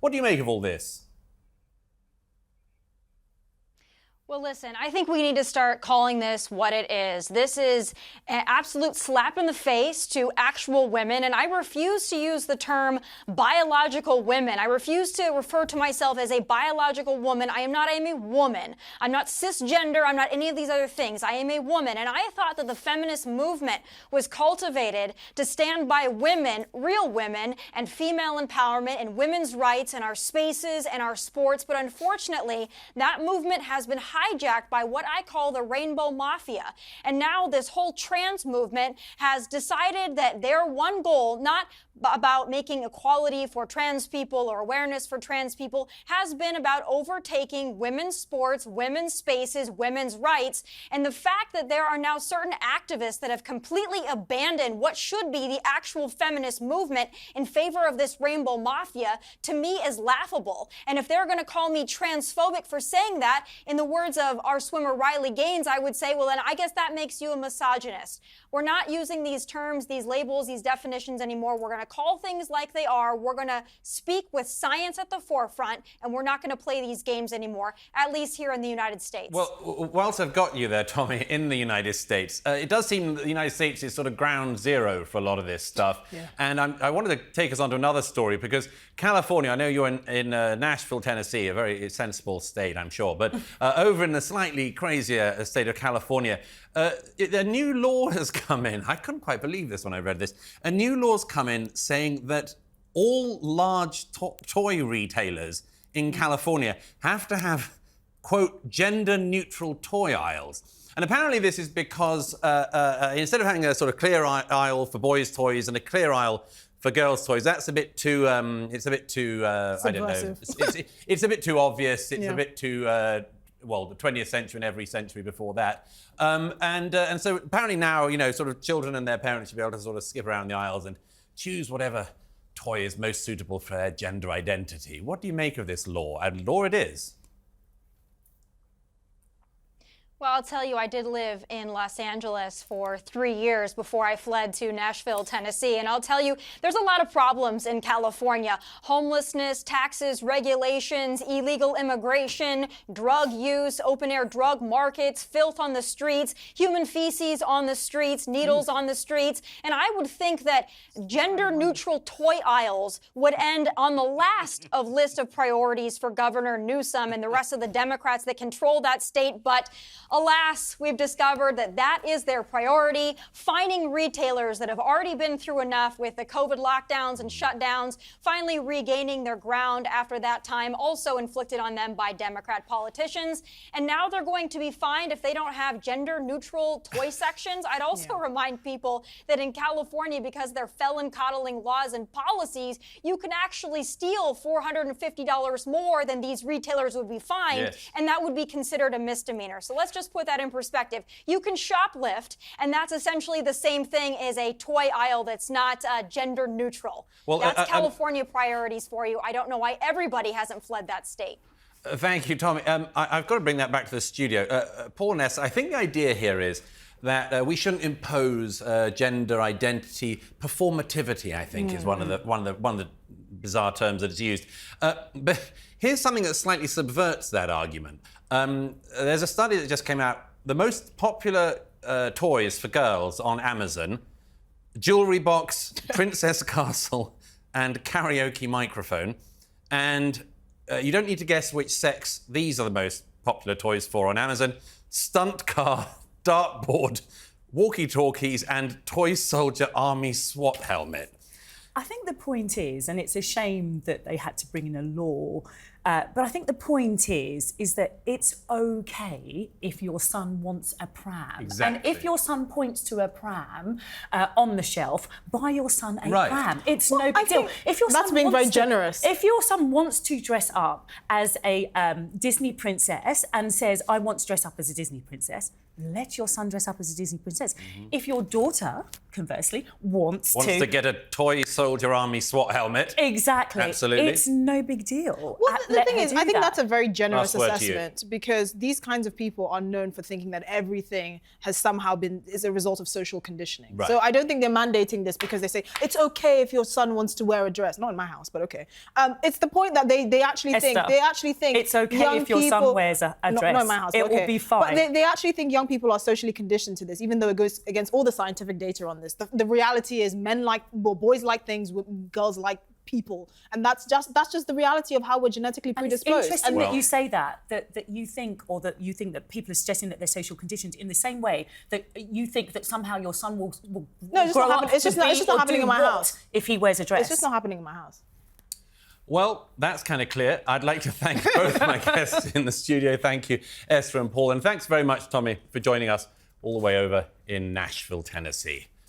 What do you make of all this? Well, listen, I think we need to start calling this what it is. This is an absolute slap in the face to actual women, and I refuse to use the term biological women. I refuse to refer to myself as a biological woman. I am not a woman. I'm not cisgender. I'm not any of these other things. I am a woman, and I thought that the feminist movement was cultivated to stand by women, real women, and female empowerment and women's rights in our spaces and our sports, but unfortunately, that movement has been hijacked by what I call the rainbow mafia. And now this whole trans movement has decided that their one goal, not about making equality for trans people or awareness for trans people, has been about overtaking women's sports, women's spaces, women's rights. And the fact that there are now certain activists that have completely abandoned what should be the actual feminist movement in favor of this rainbow mafia, to me is laughable. And if they're going to call me transphobic for saying that, in the words of our swimmer Riley Gaines, I would say, well, then I guess that makes you a misogynist. We're not using these terms, these labels, these definitions anymore. We're going to call things like they are. We're going to speak with science at the forefront, and we're not going to play these games anymore, at least here in the United States. Well, whilst I've got you there, Tommy, in the United States, it does seem that the United States is sort of ground zero for a lot of this stuff. Yeah. And I wanted to take us on to another story, because California, I know you're in Nashville, Tennessee, a very sensible state, I'm sure, but over in the slightly crazier state of California, a new law has come in. I couldn't quite believe this when I read this. A new law's come in saying that all large toy retailers in California have to have, quote, gender-neutral toy aisles. And apparently this is because instead of having a sort of clear aisle for boys' toys and a clear aisle for girls' toys, that's a bit too, it's a bit too, I don't know. It's a bit too obvious. It's a bit too, well, the 20th century and every century before that. And so apparently now, you know, sort of children and their parents should be able to sort of skip around the aisles and choose whatever toy is most suitable for their gender identity. What do you make of this law? And law it is. Well, I'll tell you, I did live in Los Angeles for 3 years before I fled to Nashville, Tennessee. And I'll tell you, there's a lot of problems in California. Homelessness, taxes, regulations, illegal immigration, drug use, open-air drug markets, filth on the streets, human feces on the streets, needles on the streets. And I would think that gender-neutral toy aisles would end on the last of list of priorities for Governor Newsom and the rest of the Democrats that control that state. But alas, we've discovered that that is their priority, fining retailers that have already been through enough with the COVID lockdowns and shutdowns, finally regaining their ground after that time, also inflicted on them by Democrat politicians. And now they're going to be fined if they don't have gender-neutral toy sections. I'd also remind people that in California, because of their felon coddling laws and policies, you can actually steal $450 more than these retailers would be fined, and that would be considered a misdemeanor. So let's just put that in perspective. You can shoplift, and that's essentially the same thing as a toy aisle that's not gender neutral. Well, that's California priorities for you. I don't know why everybody hasn't fled that state. Thank you, Tommy. I've got to bring that back to the studio. Paul Ness, I think the idea here is that we shouldn't impose gender identity. Performativity, I think, is one of the bizarre terms that is used. But here's something that slightly subverts that argument. There's a study that just came out. The most popular toys for girls on Amazon: jewelry box, princess castle, and karaoke microphone. And you don't need to guess which sex these are the most popular toys for on Amazon: stunt car, dartboard, walkie-talkies, and toy soldier army SWAT helmet. I think the point is, and it's a shame that they had to bring in a law, but I think the point is that it's okay if your son wants a pram. Exactly. And if your son points to a pram on the shelf, buy your son a pram. It's no big deal. If your That's son being wants very generous. If your son wants to dress up as a Disney princess and says, I want to dress up as a Disney princess, let your son dress up as a Disney princess. If your daughter conversely, wants to get a toy soldier army SWAT helmet. Exactly. Absolutely. It's no big deal. Well, the thing is, I think that's a very generous Last word to you. assessment, because these kinds of people are known for thinking that everything has somehow is a result of social conditioning. Right. So I don't think they're mandating this because they say it's okay if your son wants to wear a dress. Not in my house, but okay. It's the point that they actually think it's okay young if your son people- wears a dress. Not in my house. It okay. will be fine. But they actually think young people are socially conditioned to this, even though it goes against all the scientific data on this. The reality is boys like things, girls like people, and that's just the reality of how we're genetically predisposed. It's interesting that you say that you think that people are suggesting that they're social conditioned in the same way that you think that somehow your son will No, it's grow not up happening. It's just not happening in my house. if he wears a dress. It's just not happening in my house. Well, that's kind of clear. I'd like to thank both my guests in the studio. Thank you, Esther and Paul. And thanks very much, Tommy, for joining us all the way over in Nashville, Tennessee.